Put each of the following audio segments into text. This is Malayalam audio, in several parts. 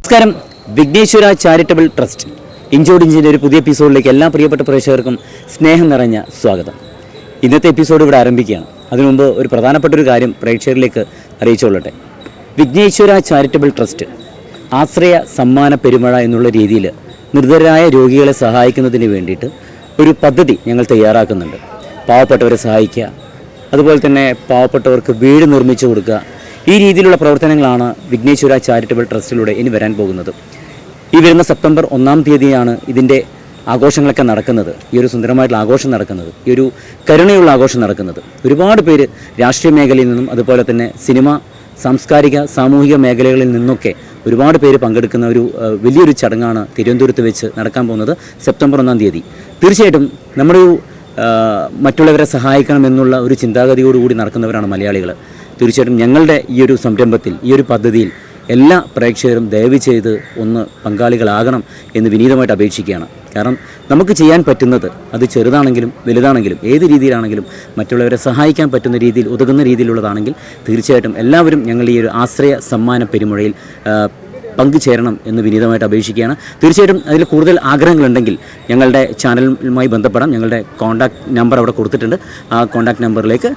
നമസ്കാരം. വിഘ്നേശ്വര ചാരിറ്റബിൾ ട്രസ്റ്റ് ഇഞ്ചോടിഞ്ചിൻ്റെ ഒരു പുതിയ എപ്പിസോഡിലേക്ക് എല്ലാ പ്രിയപ്പെട്ട പ്രേക്ഷകർക്കും സ്നേഹം നിറഞ്ഞ സ്വാഗതം. ഇന്നത്തെ എപ്പിസോഡ് ഇവിടെ ആരംഭിക്കുകയാണ്. അതിനു മുമ്പ് ഒരു പ്രധാനപ്പെട്ട ഒരു കാര്യം പ്രേക്ഷകരിലേക്ക് അറിയിച്ചുകൊള്ളട്ടെ. വിഘ്നേശ്വര ചാരിറ്റബിൾ ട്രസ്റ്റ് ആശ്രയ സമ്മാന പെരുമഴ എന്നുള്ള രീതിയിൽ നിർധരായ രോഗികളെ സഹായിക്കുന്നതിന് വേണ്ടിയിട്ട് ഒരു പദ്ധതി ഞങ്ങൾ തയ്യാറാക്കുന്നുണ്ട്. പാവപ്പെട്ടവരെ സഹായിക്കുക, അതുപോലെ തന്നെ പാവപ്പെട്ടവർക്ക് വീട് നിർമ്മിച്ചു കൊടുക്കുക. ഈ രീതിയിലുള്ള പ്രവർത്തനങ്ങളാണ് വിഘ്നേശ്വര ചാരിറ്റബിൾ ട്രസ്റ്റിലൂടെ ഇനി വരാൻ പോകുന്നത്. ഈ വരുന്ന സെപ്റ്റംബർ 1-ാം തീയതിയാണ് ഇതിൻ്റെ ആഘോഷങ്ങളൊക്കെ നടക്കുന്നത്. ഈ ഒരു സുന്ദരമായിട്ടുള്ള ആഘോഷം നടക്കുന്നത്, ഈ ഒരു കരുണയുള്ള ആഘോഷം നടക്കുന്നത്. ഒരുപാട് പേര് രാഷ്ട്രീയ മേഖലയിൽ നിന്നും അതുപോലെ തന്നെ സിനിമ, സാംസ്കാരിക, സാമൂഹിക മേഖലകളിൽ നിന്നൊക്കെ ഒരുപാട് പേര് പങ്കെടുക്കുന്ന ഒരു വലിയൊരു ചടങ്ങാണ് തിരുവനന്തപുരത്ത് വെച്ച് നടക്കാൻ പോകുന്നത് സെപ്റ്റംബർ 1-ാം തീയതി. തീർച്ചയായിട്ടും നമ്മളൊരു മറ്റുള്ളവരെ സഹായിക്കണമെന്നുള്ള ഒരു ചിന്താഗതിയോടുകൂടി നടക്കുന്നവരാണ് മലയാളികൾ. തീർച്ചയായിട്ടും ഞങ്ങളുടെ ഈ ഒരു സംരംഭത്തിൽ, ഈ ഒരു പദ്ധതിയിൽ എല്ലാ പ്രേക്ഷകരും ദയവ് ചെയ്ത് ഒന്ന് പങ്കാളികളാകണം എന്ന് വിനീതമായിട്ട് അപേക്ഷിക്കുകയാണ്. കാരണം നമുക്ക് ചെയ്യാൻ പറ്റുന്നത് അത് ചെറുതാണെങ്കിലും വലുതാണെങ്കിലും ഏത് രീതിയിലാണെങ്കിലും മറ്റുള്ളവരെ സഹായിക്കാൻ പറ്റുന്ന രീതിയിൽ, ഉതകുന്ന രീതിയിലുള്ളതാണെങ്കിൽ തീർച്ചയായിട്ടും എല്ലാവരും ഞങ്ങൾ ഈ ഒരു ആശ്രയ സമ്മാന പെരുമഴയിൽ പങ്കുചേരണം എന്ന് വിനീതമായിട്ട് അപേക്ഷിക്കുകയാണ്. തീർച്ചയായിട്ടും അതിൽ കൂടുതൽ ആഗ്രഹങ്ങളുണ്ടെങ്കിൽ ഞങ്ങളുടെ ചാനലുമായി ബന്ധപ്പെടാം. ഞങ്ങളുടെ കോൺടാക്റ്റ് നമ്പർ അവിടെ കൊടുത്തിട്ടുണ്ട്. ആ കോൺടാക്റ്റ് നമ്പറിലേക്ക്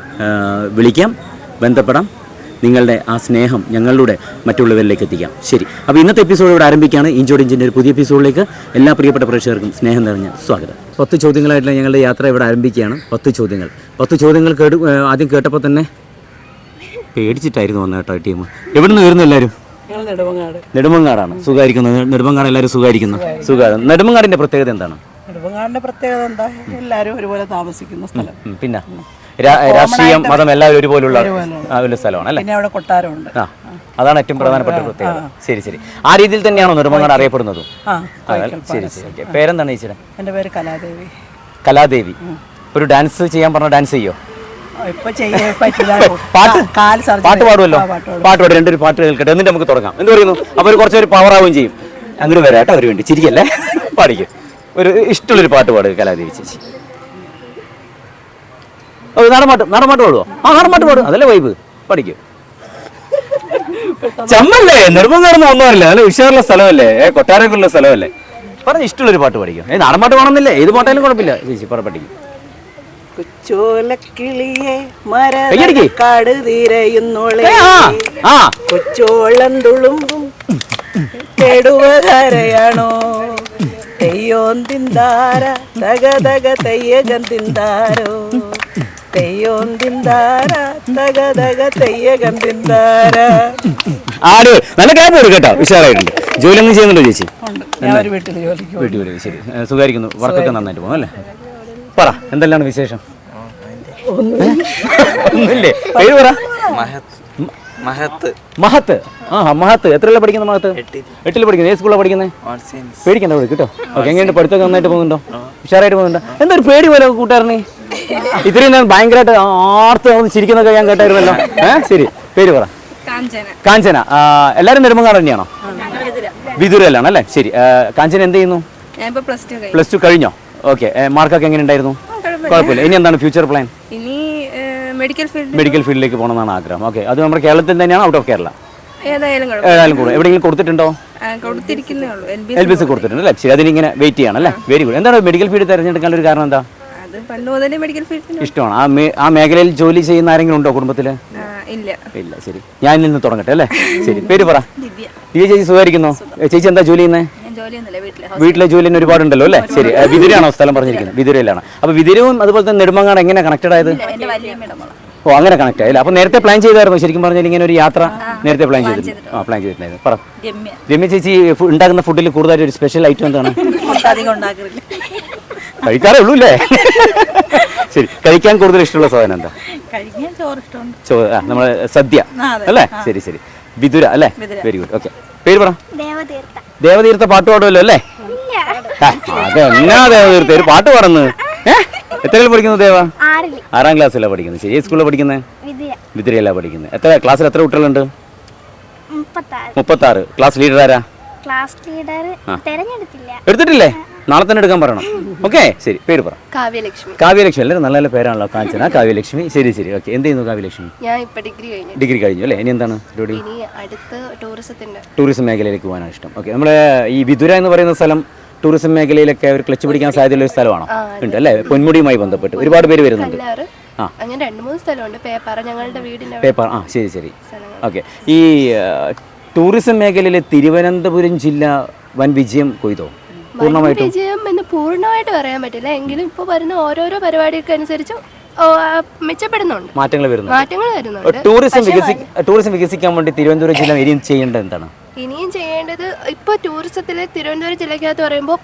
വിളിക്കാം, ബന്ധപ്പെടാം. നിങ്ങളുടെ ആ സ്നേഹം ഞങ്ങളിലൂടെ മറ്റുള്ളവരിലേക്ക് എത്തിക്കാം. ശരി, അപ്പോൾ ഇന്നത്തെ എപ്പിസോഡ് ഇവിടെ ആരംഭിക്കുകയാണ്. ഇഞ്ചോടിഞ്ചിൻ്റെ ഒരു പുതിയ എപ്പിസോഡിലേക്ക് എല്ലാ പ്രിയപ്പെട്ട പ്രേക്ഷകർക്കും സ്നേഹം നിറഞ്ഞ സ്വാഗതം. 10 ചോദ്യങ്ങളായിട്ടുള്ള ഞങ്ങളുടെ യാത്ര ഇവിടെ ആരംഭിക്കുകയാണ്. 10 ചോദ്യങ്ങൾ ആദ്യം കേട്ടപ്പോൾ തന്നെ പേടിച്ചിട്ടായിരുന്നു വന്നത് കേട്ടോ ടീം. എവിടെ നിന്ന് വരുന്നു എല്ലാവരും? നെടുമങ്ങാടാണ്. സുഖമായിരിക്കുന്നു? നെടുമങ്ങാട് എല്ലാവരും സുഖമായിരിക്കുന്നു? സുഖമാണ്. നെടുമങ്ങാടിൻ്റെ പ്രത്യേകത എന്താണ്? നെടുമങ്ങാടിന്റെ പ്രത്യേകത എന്താ? എല്ലാവരും ഒരുപോലെ താമസിക്കുന്ന സ്ഥലം. പിന്നെ രാഷ്ട്രീയം, മതം എല്ലാവരും ഒരുപോലുള്ള ഒരു സ്ഥലമാണ് അല്ലേ? പിന്നെ അവിടെ കൊട്ടാരമുണ്ട്. അതാണ് ഏറ്റവും പ്രധാനപ്പെട്ട പ്രത്യേകത. ശരി. ആ രീതിയിൽ തന്നെയാണോ നെടുമങ്ങാട് അറിയപ്പെടുന്നതും? ശരി. പേരെന്താണ് ചേച്ചിയുടെ? എൻ്റെ പേര് കലാദേവി. കലാദേവി. ഒരു ഡാൻസ് ചെയ്യാൻ പറഞ്ഞ ഡാൻസ് ചെയ്യോ? പാട്ട് പാടുമല്ലോ. പാട്ട് പാടും. രണ്ടൊരു പാട്ട് കേൾക്കട്ടെ, എന്നിട്ട് നമുക്ക് തുടങ്ങാം. എന്ത് പറയുന്നു? അപ്പോൾ കുറച്ചൊരു പവർ ആവുകയും ചെയ്യും. അങ്ങോട്ട് വരാട്ടോ അവർ വേണ്ടി. ചിരിക്കല്ലേ, പാടിക്കും. ഒരു ഇഷ്ടമുള്ളൊരു പാട്ട് പാടുക കലാദേവി ചേച്ചി. നാടൻപാട്ട് പാടുവോ? നാടൻപാട്ട് പാടും. അതല്ലേ വൈബ്. പഠിക്കും. ചമ്മല്ലേ, നെടുമങ്ങാടൊന്നും ഒന്നുമല്ല. നല്ല ഉഷാറുള്ള സ്ഥലമല്ലേ, കൊട്ടാരക്കുള്ള സ്ഥലമല്ലേ. പറഞ്ഞ ഇഷ്ടമുള്ളൊരു പാട്ട് പഠിക്കും. നാടൻപാട്ട് വേണമെന്നില്ലേ, ഏത് പാട്ടായാലും കുഴപ്പമില്ല ചേച്ചി. പഠിക്കും. കൊച്ചോലക്കിളിയെ കാട് തീരയുന്നോളെ കൊച്ചോളം തുളുമ്പും തെടുവതാരയാണോ തെയ്യോന്തിന്താര തക തക തെയ്യകം തിന്താരോ തെയ്യോന്തിന്താര തക തക തെയ്യകം തിന്താര. ആട് നല്ല ക്യാബ് കൊടുക്കും കേട്ടോ. ഉഷാറായിട്ടുണ്ട്. ജോലി ഒന്നും ചെയ്യുന്നുണ്ടോ ചേച്ചി? വീട്ടിൽ. ശരി, സുഖമായിരിക്കുന്നു. വർക്കൊക്കെ നന്നായിട്ട് പോകും അല്ലേ? പറ, എന്തെല്ലാം വിശേഷം? ഒന്നുമില്ലേ? പേര് പറ. മഹത്ത്. മഹത്ത് എത്രയല്ലേ പഠിക്കുന്ന? മഹത്ത് 8ൽ പഠിക്കുന്നത്. ഏത് സ്കൂളിലാണ് പഠിക്കുന്നത്? പേടിക്കണ്ട കേട്ടോ. ഓക്കെ, എങ്ങനെയുണ്ട്? പഠിത്തമൊക്കെ നന്നായിട്ട് പോകുന്നുണ്ടോ? ഉഷാറായിട്ട് പോകുന്നുണ്ടോ? എന്താ ഒരു പേടി പോലെ കൂട്ടുകാരനെ? ഇത്രയും ഞാൻ ഭയങ്കരമായിട്ട് ആർത്ത് ചിരിക്കുന്നൊക്കെ ഞാൻ കേട്ടായിരുന്നല്ലോ. ശരി, പേര് പറ. കാഞ്ചന. എല്ലാവരും നെടുമങ്ങാട് തന്നെയാണോ? വിദുരയിലാണ് അല്ലേ? ശരി. കാഞ്ചന എന്ത് ചെയ്യുന്നു? പ്ലസ് 2 കഴിഞ്ഞോ? ഓക്കെ, മാർക്കൊക്കെ എങ്ങനെ ഉണ്ടായിരുന്നു? കുഴപ്പമില്ല. ഇനി എന്താണ് ഫ്യൂച്ചർ പ്ലാൻ? മെഡിക്കൽ ഫീൽഡിലേക്ക് പോകണമെന്നാണ് ആഗ്രഹം. ഓക്കെ, അത് നമ്മുടെ കേരളത്തിൽ തന്നെയാണ്? Out of Kerala? ഏതായാലും കൂടും. എവിടെയെങ്കിലും കൊടുത്തിട്ടുണ്ടോ? LBC കൊടുത്തിട്ടുണ്ട് അല്ലേ? ശരി, അതിനിങ്ങനെ വെയിറ്റ് ചെയ്യണം അല്ലേ? Very good. എന്താണ് മെഡിക്കൽ ഫീൽഡ് തിരഞ്ഞെടുക്കാൻ ഒരു കാരണം? എന്താ? ഇഷ്ടമാണ്. ആ മേഖലയിൽ ജോലി ചെയ്യുന്ന ആരെങ്കിലും ഉണ്ടോ കുടുംബത്തിൽ? ഇല്ല. ശരി, ഞാൻ നിന്ന് തുടങ്ങട്ടെ അല്ലേ? ശരി, പേര് പറ. ദിവ്യ ചേച്ചി. സുഖമായിരിക്കുന്നോ ചേച്ചി? എന്താ ജോലി ചെയ്യുന്നത്? വീട്ടിലെ ജോലി തന്നെ ഒരുപാടുണ്ടല്ലോ അല്ലേ? ശരി, വിദുരയാണോ സ്ഥലം പറഞ്ഞിരിക്കുന്നത്? വിദുരയിലാണ്. അപ്പോൾ വിദുരവും അതുപോലെ തന്നെ നെടുമങ്ങാട് എങ്ങനെ കണക്റ്റഡ് ആയത്? ഓ, അങ്ങനെ കണക്ട് ആയില്ല. അപ്പോൾ നേരത്തെ പ്ലാൻ ചെയ്തായിരുന്നു ശരിക്കും പറഞ്ഞാൽ ഇങ്ങനെ ഒരു യാത്ര? നേരത്തെ പ്ലാൻ ചെയ്തിട്ടുണ്ട്. പ്ലാൻ ചെയ്തിട്ടുണ്ടായിരുന്നു. പറ രമ്യ ചേച്ചി, ഉണ്ടാക്കുന്ന ഫുഡിൽ കൂടുതലായിട്ട് ഒരു സ്പെഷ്യൽ ഐറ്റം എന്താണ്? കഴിക്കാറേ ഉള്ളൂ അല്ലേ? ശരി, കഴിക്കാൻ കൂടുതൽ ഇഷ്ടമുള്ള സാധനം എന്താ? നമ്മളെ സദ്യ അല്ലേ? ശരി. വിദുര അല്ലേ? Very good. ഓക്കെ, പേര് പറ. ദേവതീർത്ഥ. പാട്ട് പാടുമല്ലോ അല്ലേ? അതെന്നാ ദേവതീർത്ഥ ഒരു പാട്ട് പാടുന്നത്? എത്രയിൽ പഠിക്കുന്നു ദേവ? 6ാം ക്ലാസ്സിലാണ് പഠിക്കുന്നത്. ശരി, ഏത് സ്കൂളിലാണ് പഠിക്കുന്നത്? വിദുരയിലാണ് പഠിക്കുന്നത്. ക്ലാസ്സിൽ എത്ര കുട്ടികളുണ്ട്? 36. ക്ലാസ് ലീഡർ ആരാ? എടുത്തിട്ടില്ലേ? നാളെ തന്നെ എടുക്കാൻ പറയണം. ഓക്കെ, ശരി. പേര് പറ. കാവ്യലക്ഷ്മി. കാവ്യലക്ഷ്മി അല്ലേ? നല്ല നല്ല പേരാണല്ലോ. കാഞ്ചന, കാവ്യലക്ഷ്മി. ശരി ശരി. ഓക്കെ, എന്ത് ചെയ്യുന്നു കാവ്യലക്ഷ്മി? ഞാൻ ഇപ്പൊ ഡിഗ്രി കഴിഞ്ഞു അല്ലേ? ഇനി എന്താണ് പരിപാടി? ഇനി അടുത്ത ടൂറിസം മേഖലയിലേക്ക് പോകാനാണ് ഇഷ്ടം. ഓക്കെ, നമ്മുടെ ഈ വിതുര എന്ന് പറയുന്ന സ്ഥലം ടൂറിസം മേഖലയിലൊക്കെ ഒരു ക്ലച്ച് പിടിക്കാൻ സാധ്യതയുള്ള ഒരു സ്ഥലമാണോ? ഉണ്ട് അല്ലേ? പൊന്മുടിയുമായി ബന്ധപ്പെട്ട് ഒരുപാട് പേര് വരുന്നുണ്ട്. അങ്ങനെ 2-3 സ്ഥലമുണ്ട്. പേപ്പാറ ഞങ്ങളുടെ വീടിന്റെ പേപ്പാറ. ശരി ശരി. ഓക്കെ, ഈ ടൂറിസം മേഖലയിലെ തിരുവനന്തപുരം ജില്ല വൻ വിജയം കൊയ്തോ? പൂർണ്ണമായിട്ടും വിജയം എന്ന് പൂർണ്ണമായിട്ട് പറയാൻ പറ്റില്ല, എങ്കിലും ഇപ്പൊ വരുന്ന ഓരോരോ പരിപാടിക്ക് അനുസരിച്ച് മെച്ചപ്പെടുന്നുണ്ട്, മാറ്റങ്ങൾ വരുന്നുണ്ട്. ടൂറിസം വികസിക്കാൻ വേണ്ടി തിരുവനന്തപുരം ജില്ല ഇനിയും ചെയ്യേണ്ടത് എന്താണ്? ഇനിയും ചെയ്യേണ്ടത് ഇപ്പൊ ടൂറിസത്തിലെ തിരുവനന്തപുരം ജില്ലക്കകത്ത് പറയുമ്പോൾ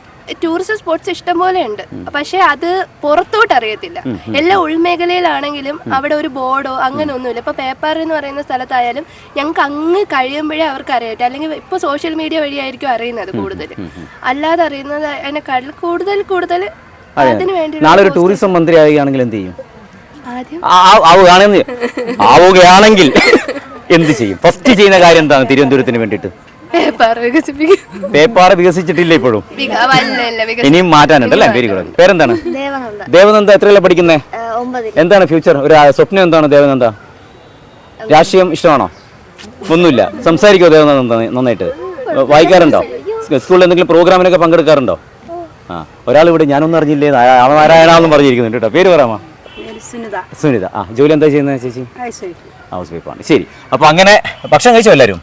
ടൂറിസം സ്പോട്സ് ഇഷ്ടം പോലെ ഉണ്ട്, പക്ഷെ അത് പുറത്തോട്ട് അറിയത്തില്ല. എല്ലാ ഉൾമേഖലയിലാണെങ്കിലും അവിടെ ഒരു ബോർഡോ അങ്ങനെ ഒന്നുമില്ല. ഇപ്പൊ പേപ്പാറ എന്ന് പറയുന്ന സ്ഥലത്തായാലും ഞങ്ങൾക്ക് അങ്ങ് കഴിയുമ്പോഴേ അവർക്ക് അറിയട്ടെ, അല്ലെങ്കിൽ ഇപ്പൊ സോഷ്യൽ മീഡിയ വഴിയായിരിക്കും അറിയുന്നത് കൂടുതൽ. അല്ലാതെ അറിയുന്നത് അതിനെക്കാട്ടിൽ കൂടുതൽ അതിന് വേണ്ടി. നാളെ ഒരു ടൂറിസം മന്ത്രി ആവുകയാണെങ്കിൽ എന്ത് ചെയ്യും? ആവുകയാണെങ്കിൽ എന്ത് ചെയ്യും? ഫസ്റ്റ് ചെയ്യുന്ന കാര്യം എന്താണ് തിരുവനന്തപുരത്തിന് വേണ്ടിയിട്ട്? പേപ്പാറ വികസിച്ചിട്ടില്ല ഇപ്പോഴും, ഇനിയും മാറ്റാനുണ്ട് അല്ലേ? Very good. പേരെന്താണ്? ദേവനന്ദ. എത്രയല്ല പഠിക്കുന്നേ? എന്താണ് ഫ്യൂച്ചർ? ഒരു സ്വപ്നം എന്താണ് ദേവനന്ദ? രാഷ്ട്രീയം ഇഷ്ടമാണോ? ഒന്നുമില്ല. സംസാരിക്കോ ദേവനന്ദ നന്നായിട്ട്? വായിക്കാറുണ്ടോ? സ്കൂളിൽ എന്തെങ്കിലും പ്രോഗ്രാമിനൊക്കെ പങ്കെടുക്കാറുണ്ടോ? ഒരാൾ ഇവിടെ ഞാനൊന്നും അറിഞ്ഞില്ലേ നാരായണെന്ന് പറഞ്ഞിരിക്കുന്നുണ്ട് കേട്ടോ. പേര് പറയാമോ? സുനിത. ജോലി എന്താ ചെയ്യുന്നത് ചേച്ചി? ഹൗസ് വൈഫാണ്. ശരി. അപ്പൊ അങ്ങനെ ഭക്ഷണം കഴിച്ചോ എല്ലാവരും?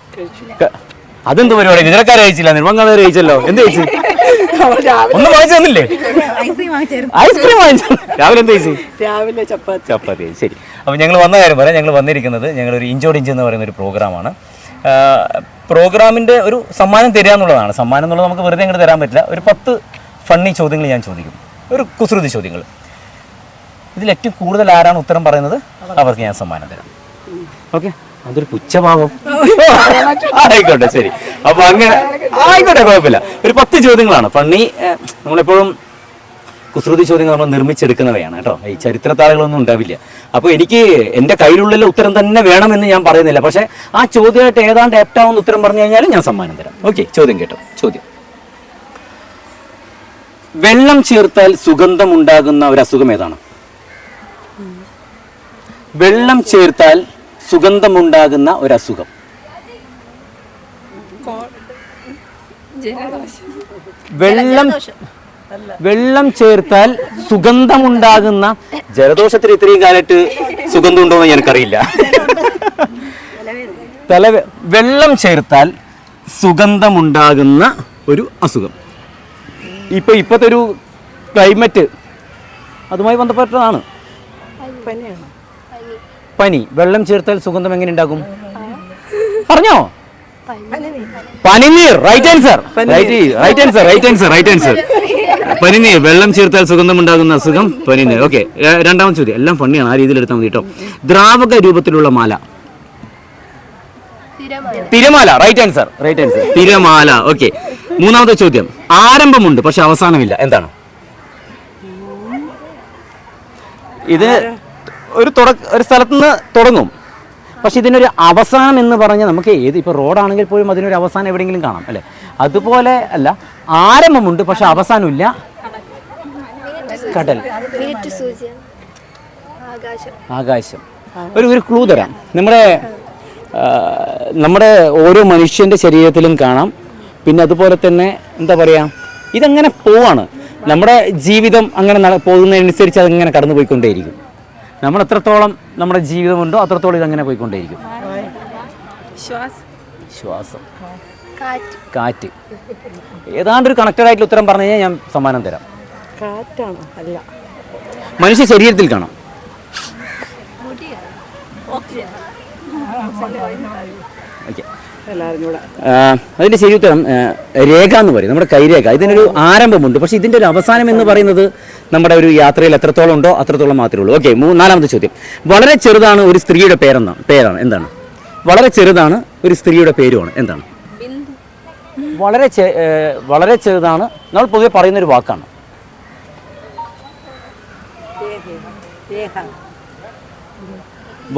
അതെന്ത് പരിപാടി? വിതരക്കാർ കഴിച്ചില്ല, നിർമ്മങ്കാർ കഴിച്ചല്ലോ. എന്ത് കഴിച്ചു? ഒന്നും വാങ്ങിച്ചു തന്നില്ലേ? ഐസ്ക്രീം വാങ്ങിച്ചു. രാവിലെ എന്ത് കഴിച്ചു? രാവിലെ ചപ്പാത്തി. ശരി. അപ്പൊ ഞങ്ങൾ വന്ന കാര്യം പറയാം. ഞങ്ങൾ വന്നിരിക്കുന്നത് ഞങ്ങളൊരു ഇഞ്ചോടിഞ്ച് എന്ന് പറയുന്ന ഒരു പ്രോഗ്രാമാണ്. പ്രോഗ്രാമിന്റെ ഒരു സമ്മാനം തരിക എന്നുള്ളതാണ്. സമ്മാനം എന്നുള്ളത് നമുക്ക് വെറുതെ അങ്ങോട്ട് തരാൻ പറ്റില്ല. ഒരു 10 ഫണ്ണി ചോദ്യങ്ങൾ ഞാൻ ചോദിക്കും, ഒരു കുസൃതി ചോദ്യങ്ങൾ. ഇതിൽ ഏറ്റവും കൂടുതൽ ആരാണ് ഉത്തരം പറയുന്നത് അവർക്ക് ഞാൻ സമ്മാനം തരാം. ഓക്കെ, അതൊരു പുച്ഛഭാവം. ആയിക്കോട്ടെ, ശരി. അപ്പൊ അങ്ങനെ ആയിക്കോട്ടെ, കുഴപ്പമില്ല. ഒരു 10 ചോദ്യങ്ങളാണ് ഫണ്ണി. നമ്മളെപ്പോഴും കുസൃതി ചോദ്യങ്ങൾ നമ്മൾ നിർമ്മിച്ചെടുക്കുന്നവയാണ് കേട്ടോ. ഈ ചരിത്രത്താളുകളൊന്നും ഉണ്ടാവില്ല. അപ്പോൾ എനിക്ക് എൻ്റെ കയ്യിലുള്ള ഉത്തരം തന്നെ വേണമെന്ന് ഞാൻ പറയുന്നില്ല, പക്ഷേ ആ ചോദ്യമായിട്ട് ഏതാണ്ട് ആപ്റ്റാവുന്ന ഉത്തരം പറഞ്ഞു കഴിഞ്ഞാൽ ഞാൻ സമ്മാനം തരാം. ഓക്കെ, ചോദ്യം കേട്ടോ. ചോദ്യം: വെള്ളം ചേർത്താൽ സുഗന്ധം ഉണ്ടാകുന്ന ഒരു അസുഖം ഏതാണ്? വെള്ളം ചേർത്താൽ സുഗന്ധമുണ്ടാകുന്ന ഒരു അസുഖം. വെള്ളം ചേർത്താൽ സുഗന്ധമുണ്ടാകുന്ന ജലദോഷത്തിന് ഇത്രയും കാലത്ത് സുഗന്ധം ഉണ്ടോ എന്ന് എനിക്കറിയില്ല. വെള്ളം ചേർത്താൽ സുഗന്ധമുണ്ടാകുന്ന ഒരു അസുഖം. ഇപ്പോഴത്തെ ഒരു ക്ലൈമറ്റ് അതുമായി ബന്ധപ്പെട്ടതാണ്. പനി. വെള്ളം ചേർത്താൽ സുഗന്ധം എങ്ങനെ ഉണ്ടാകും? പറഞ്ഞോ? പനിനീർ. Right answer. പനിനീർ. വെള്ളം ചേർത്താൽ സുഗന്ധം ഉണ്ടാകുന്ന അസുഖം പനിനീർ. ഓക്കെ, രണ്ടാമത്തെ ചോദ്യം. എല്ലാം ഫണ്ണിയാണ്, ആ രീതിയിൽ എടുത്താൽ മതി കേട്ടോ. ദ്രാവക രൂപത്തിലുള്ള മാല. തിരമാല. Right answer. തിരമാല. ഓക്കെ, മൂന്നാമത്തെ ചോദ്യം. ആരംഭമുണ്ട് പക്ഷെ അവസാനമില്ല, എന്താണ്? ഇത് ഒരു സ്ഥലത്ത് നിന്ന് തുടങ്ങും, പക്ഷെ ഇതിനൊരു അവസാനം എന്ന് പറഞ്ഞാൽ നമുക്ക് ഇപ്പോൾ റോഡാണെങ്കിൽ പോലും അതിനൊരു അവസാനം എവിടെയെങ്കിലും കാണാം അല്ലേ? അതുപോലെ അല്ല, ആരംഭമുണ്ട് പക്ഷെ അവസാനമില്ല. കടൽ. ആകാശം. ഒരു ക്ലൂ തരാം. നമ്മുടെ ഓരോ മനുഷ്യൻ്റെ ശരീരത്തിലും കാണാം. പിന്നെ അതുപോലെ തന്നെ എന്താ പറയുക, ഇതങ്ങനെ പോവാണ്. നമ്മുടെ ജീവിതം അങ്ങനെ പോകുന്നതിനനുസരിച്ച് അതിങ്ങനെ കടന്നു പോയിക്കൊണ്ടേയിരിക്കും. നമ്മൾ എത്രത്തോളം നമ്മുടെ ജീവിതമുണ്ടോ അത്രത്തോളം ഇതങ്ങനെ പോയിക്കൊണ്ടേയിരിക്കും. ശ്വാസം. കാറ്റ്. ഏതാണ്ട് ഒരു കണക്റ്റഡ് ആയിട്ടുള്ള ഉത്തരം പറഞ്ഞു കഴിഞ്ഞാൽ ഞാൻ സമ്മാനം തരാം. കാറ്റാണോ? അല്ല. മനുഷ്യ ശരീരത്തിൽ കാണാം. അതിന്റെ ശരി ഉത്തരം രേഖ എന്ന് പറയും, നമ്മുടെ കൈരേഖ. ഇതിനൊരു ആരംഭമുണ്ട് പക്ഷെ ഇതിന്റെ ഒരു അവസാനം എന്ന് പറയുന്നത് നമ്മുടെ ഒരു യാത്രയിൽ എത്രത്തോളം ഉണ്ടോ അത്രത്തോളം മാത്രമേ ഉള്ളൂ. ഓക്കെ, നാലാമത്തെ ചോദ്യം. വളരെ ചെറുതാണ് ഒരു സ്ത്രീയുടെ പേരാണ്, എന്താണ്? വളരെ ചെറുതാണ് ഒരു സ്ത്രീയുടെ പേരുമാണ്, എന്താണ്? വളരെ ചെറുതാണ്, നമ്മൾ പൊതുവെ പറയുന്നൊരു വാക്കാണ്.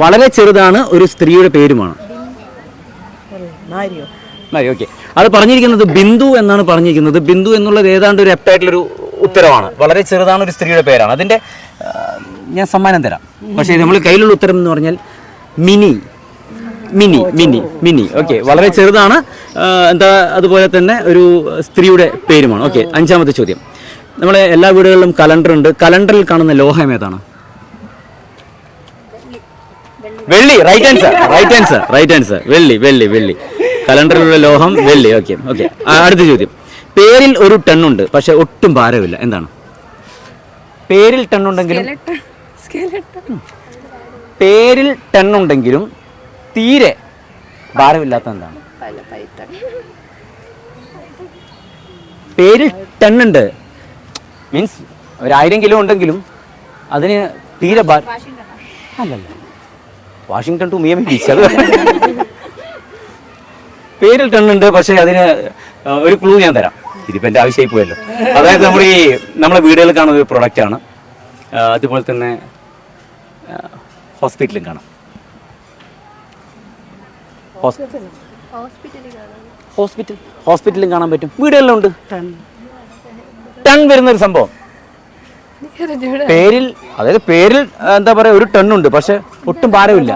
വളരെ ചെറുതാണ് ഒരു സ്ത്രീയുടെ പേരുമാണ്. ഓക്കെ, അത് പറഞ്ഞിരിക്കുന്നത് ബിന്ദു എന്നാണ് പറഞ്ഞിരിക്കുന്നത്. ബിന്ദു എന്നുള്ളത് ഏതാണ്ട് ഒരു എപ്റ്റായിട്ടുള്ളൊരു ഉത്തരവാണ്. വളരെ ചെറുതാണ്, ഒരു സ്ത്രീയുടെ പേരാണ്. അതിൻ്റെ ഞാൻ സമ്മാനം തരാം. പക്ഷേ നമ്മൾ കയ്യിലുള്ള ഉത്തരം എന്ന് പറഞ്ഞാൽ mini mini mini mini okay, വളരെ ചെറുതാണ്. എന്താ അതുപോലെ തന്നെ ഒരു സ്ത്രീയുടെ പേരുമാണ്. ഓക്കെ, 5ാമത്തെ ചോദ്യം. നമ്മളെ എല്ലാ വീടുകളിലും കലണ്ടർ ഉണ്ട്. കലണ്ടറിൽ കാണുന്ന ലോഹം ഏതാണ്? വെള്ളി. Right answer. വെള്ളി. കലണ്ടറിലുള്ള ലോഹം വെള്ളി. ഓക്കെ. അടുത്ത ചോദ്യം. പേരിൽ ഒരു ടണ്ണുണ്ട് പക്ഷെ ഒട്ടും ഭാരമില്ല, എന്താണ്? പേരിൽ ടണ്ണുണ്ടെങ്കിലും തീരെ ഭാരമില്ലാത്ത എന്താണ്? പേരിൽ ടണ്ണുണ്ട് മീൻസ് 1000 കിലോ ഉണ്ടെങ്കിലും അതിന് തീരെ അല്ലല്ല, വാഷിംഗ്ടൺ ടു മിയാമി ബീച്ച്. അത് പേരിൽ ടണ്ണുണ്ട് പക്ഷേ അതിന് ഒരു ക്ലൂ ഞാൻ തരാം. ഇതിപ്പോൾ എൻ്റെ ആവശ്യമായി പോയല്ലോ. അതായത് നമ്മളെ വീടുകളിൽ കാണുന്ന ഒരു പ്രൊഡക്റ്റാണ്. അതുപോലെ തന്നെ ഹോസ്പിറ്റലും കാണാം. ഹോസ്പിറ്റലും കാണാൻ പറ്റും, വീടുകളിലുണ്ട്. ടൺ വരുന്നൊരു സംഭവം പേരിൽ, അതായത് പേരിൽ എന്താ പറയാ ഒരു ടണ്ണുണ്ട് പക്ഷെ ഒട്ടും ഭാരമില്ല.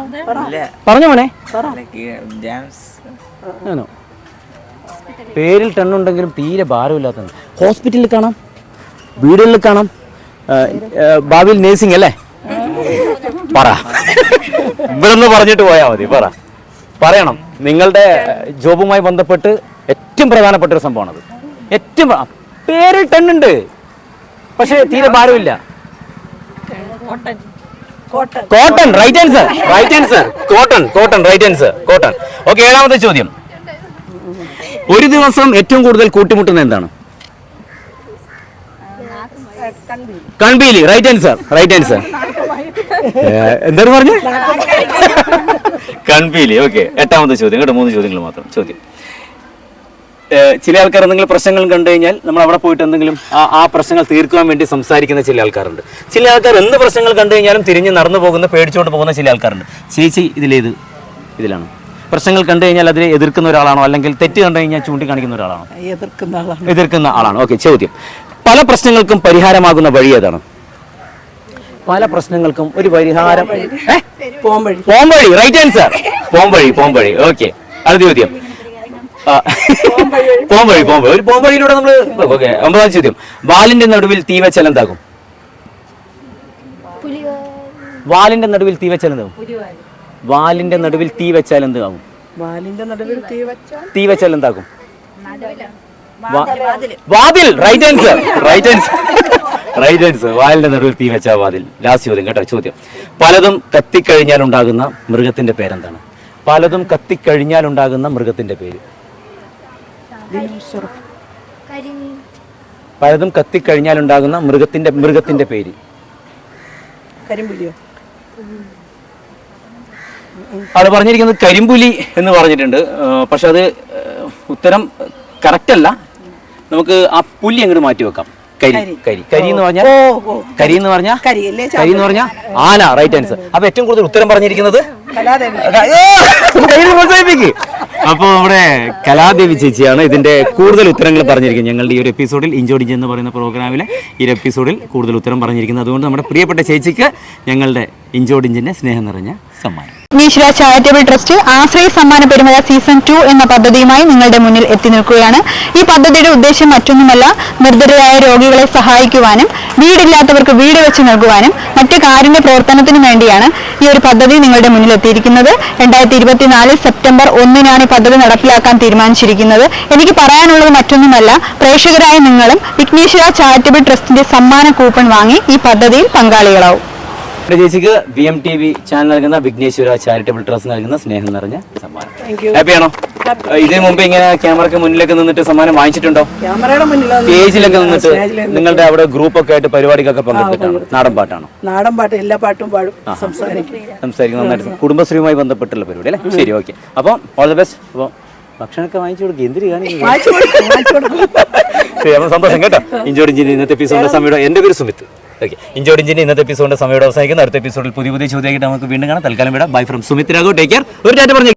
പറഞ്ഞോ മോനെ. പേരിൽ ടണ്ണുണ്ടെങ്കിലും തീരെ ഭാരമില്ലാത്ത ഹോസ്പിറ്റലിൽ കാണാം, വീടുകളിൽ കാണാം. ഭാവിയിൽ നേഴ്സിംഗ് അല്ലേ? പറ, ഇവിടെ നിന്ന് പറഞ്ഞിട്ട് പോയാൽ മതി. പറയണം. നിങ്ങളുടെ ജോബുമായി ബന്ധപ്പെട്ട് ഏറ്റവും പ്രധാനപ്പെട്ട ഒരു സംഭവമാണത്. പേരിൽ ടണ്ണുണ്ട് പക്ഷെ തീരെ ഭാരമില്ല. Cotton. Right answer. Cotton. Okay, 7ാമത്തെ ചോദ്യം. ഒരു ദിവസം ഏറ്റവും കൂടുതൽ കൂട്ടിമുട്ടുന്നത് എന്താണ്? കൺപീലി. Right answer. എന്താണ് പറഞ്ഞു? കൺപീലി. ഓക്കെ, 8ാമത്തെ ചോദ്യം കേട്ടോ. 3 ചോദ്യങ്ങൾ മാത്രം. ചില ആൾക്കാർ എന്തെങ്കിലും പ്രശ്നങ്ങൾ കണ്ടു കഴിഞ്ഞാൽ നമ്മൾ അവിടെ പോയിട്ട് എന്തെങ്കിലും ആ പ്രശ്നങ്ങൾ തീർക്കാൻ വേണ്ടി സംസാരിക്കുന്ന ചില ആൾക്കാരുണ്ട്. ചില ആൾക്കാർ എന്ത് പ്രശ്നങ്ങൾ കണ്ടു കഴിഞ്ഞാലും തിരിഞ്ഞ് നടന്നു പോകുന്ന, പേടിച്ചോട്ട് പോകുന്ന ചില ആൾക്കാരുണ്ട്. ചേച്ചി ഇതിലാണ് പ്രശ്നങ്ങൾ കണ്ടു കഴിഞ്ഞാൽ അതിനെ എതിർക്കുന്ന ഒരാളാണോ, അല്ലെങ്കിൽ തെറ്റ് കണ്ടു കഴിഞ്ഞാൽ ചൂണ്ടിക്കാണിക്കുന്ന ഒരാളാണോ? എതിർക്കുന്ന ആളാണ്. ഓക്കെ, ചോദ്യം. പല പ്രശ്നങ്ങൾക്കും പരിഹാരമാകുന്ന വഴി ഏതാണ്? പല പ്രശ്നങ്ങൾക്കും ഒരു പരിഹാരം. പോംവഴി. Right answer. പോംവഴി. ഓക്കെ, അടുത്ത ചോദ്യം. ഒരു പോംവഴിയിലൂടെ നമ്മൾ. ഓക്കെ, 9ാം ചോദ്യം. വാലിന്റെ നടുവിൽ തീ വെച്ചാൽ എന്താകും? വാലിന്റെ നടുവിൽ തീ വെച്ചാൽ എന്താകും? വാതിൽ. Right answer. വാലിന്റെ നടുവിൽ തീ വെച്ചാൽ വാതിൽ. ലാസ്റ്റ് ചോദ്യം കേട്ടോ. ചോദ്യം. പലതും കത്തിക്കഴിഞ്ഞാൽ ഉണ്ടാകുന്ന മൃഗത്തിന്റെ പേരെന്താണ്? പലതും കത്തിക്കഴിഞ്ഞാൽ ഉണ്ടാകുന്ന മൃഗത്തിന്റെ പേര്. അവിടെ പറഞ്ഞിരിക്കുന്നത് കരിമ്പുലി എന്ന് പറഞ്ഞിട്ടുണ്ട്. പക്ഷെ അത് ഉത്തരം കറക്റ്റ് അല്ല. നമുക്ക് ആ പുലി അങ്ങോട്ട് മാറ്റി വെക്കാം. കരി എന്ന് പറഞ്ഞാൽ ആന. Right answer. അപ്പൊ ഏറ്റവും കൂടുതൽ ഉത്തരം പറഞ്ഞിരിക്കുന്നത് അപ്പൊ നമ്മുടെ കലാദേവി ചേച്ചിയാണ് ഇതിന്റെ കൂടുതൽ ഉത്തരങ്ങൾ പറഞ്ഞിരിക്കുന്നത്. ഞങ്ങളുടെ ഈ ഒരു എപ്പിസോഡിൽ ഇഞ്ചോടിഞ്ച് എന്ന് പറയുന്ന പ്രോഗ്രാമിലെ ഈ ഒരു എപ്പിസോഡിൽ കൂടുതൽ ഉത്തരം പറഞ്ഞിരിക്കുന്നത്. അതുകൊണ്ട് നമ്മുടെ പ്രിയപ്പെട്ട ചേച്ചിക്ക് ഞങ്ങളുടെ ഇഞ്ചോടിഞ്ചിന്റെ സ്നേഹം നിറഞ്ഞ സമ്മാനം. വിഘ്നേശ്വര ചാരിറ്റബിൾ ട്രസ്റ്റ് ആശ്രയ സമ്മാന പെരുമഴ സീസൺ 2 എന്ന പദ്ധതിയുമായി നിങ്ങളുടെ മുന്നിൽ എത്തി നിൽക്കുകയാണ്. ഈ പദ്ധതിയുടെ ഉദ്ദേശം മറ്റൊന്നുമല്ല, നിർധരരായ രോഗികളെ സഹായിക്കുവാനും വീടില്ലാത്തവർക്ക് വീട് വെച്ച് നൽകുവാനും മറ്റ് കാരുണ്യ പ്രവർത്തനത്തിനും വേണ്ടിയാണ് ഈ ഒരു പദ്ധതി നിങ്ങളുടെ മുന്നിൽ എത്തിയിരിക്കുന്നത്. 2024 സെപ്റ്റംബർ 1-നാണ് ഈ പദ്ധതി നടപ്പിലാക്കാൻ തീരുമാനിച്ചിരിക്കുന്നത്. എനിക്ക് പറയാനുള്ളത് മറ്റൊന്നുമല്ല, പ്രേക്ഷകരായ നിങ്ങളും വിഘ്നേശ്വര ചാരിറ്റബിൾ ട്രസ്റ്റിന്റെ സമ്മാന കൂപ്പൺ വാങ്ങി ഈ പദ്ധതിയിൽ പങ്കാളികളാവും. ചേച്ചിക്ക് VMTV ചാനൽ നൽകുന്ന വിഘ്നേശ്വര ചാരിറ്റബിൾ ട്രസ്റ്റ് നൽകുന്ന സ്നേഹം നിറഞ്ഞ സമ്മാനം. ഹാപ്പിയാണോ? ഇതിനു മുമ്പ് ഇങ്ങനെ ക്യാമറയ്ക്ക് മുന്നിലേക്ക് നിന്നിട്ട് സമ്മാനം വാങ്ങിച്ചിട്ടുണ്ടോ? സ്റ്റേജിലൊക്കെ നിന്നിട്ട് നിങ്ങളുടെ അവിടെ ഗ്രൂപ്പൊക്കെ ആയിട്ട് പരിപാടിക്കൊക്കെ പങ്കെടുത്തിട്ടാണോ? നാടൻ പാട്ടാണോ? നാടൻ പാട്ട്, എല്ലാ പാട്ടും പാടും, സംസാരിക്കും നന്നായിട്ട്. കുടുംബശ്രീയുമായി ബന്ധപ്പെട്ടുള്ള പരിപാടി അല്ലേ? ശരി, ഓക്കെ. അപ്പം ഓൾ ദ ബെസ്റ്റ്. അപ്പോൾ ഭക്ഷണമൊക്കെ വാങ്ങിച്ചു കൊടുക്കും. എന്തിനു കാണിക്കും? അപ്പം സന്തോഷം കേട്ടോ. ഇഞ്ചോടിഞ്ചിന്റെ ഇന്നത്തെ എപ്പിസോഡിന്റെ സമയം. എൻ്റെ പേര് സുമിത്ത്. ഓക്കെ, ഇഞ്ചോടിഞ്ചിന്റെ ഇന്നത്തെ എപ്പിസോഡിന്റെ സമയം അവസാനിക്കുന്നു. അടുത്ത എപ്പിസോഡിൽ പുതിയ ചോദ്യമായിട്ട് നമുക്ക് വീണ്ടും കാണാം. തൽക്കാലം വിടാം. Bye from Sumith Raghav. Take care. ഒരു ടാറ്റ പറഞ്ഞു.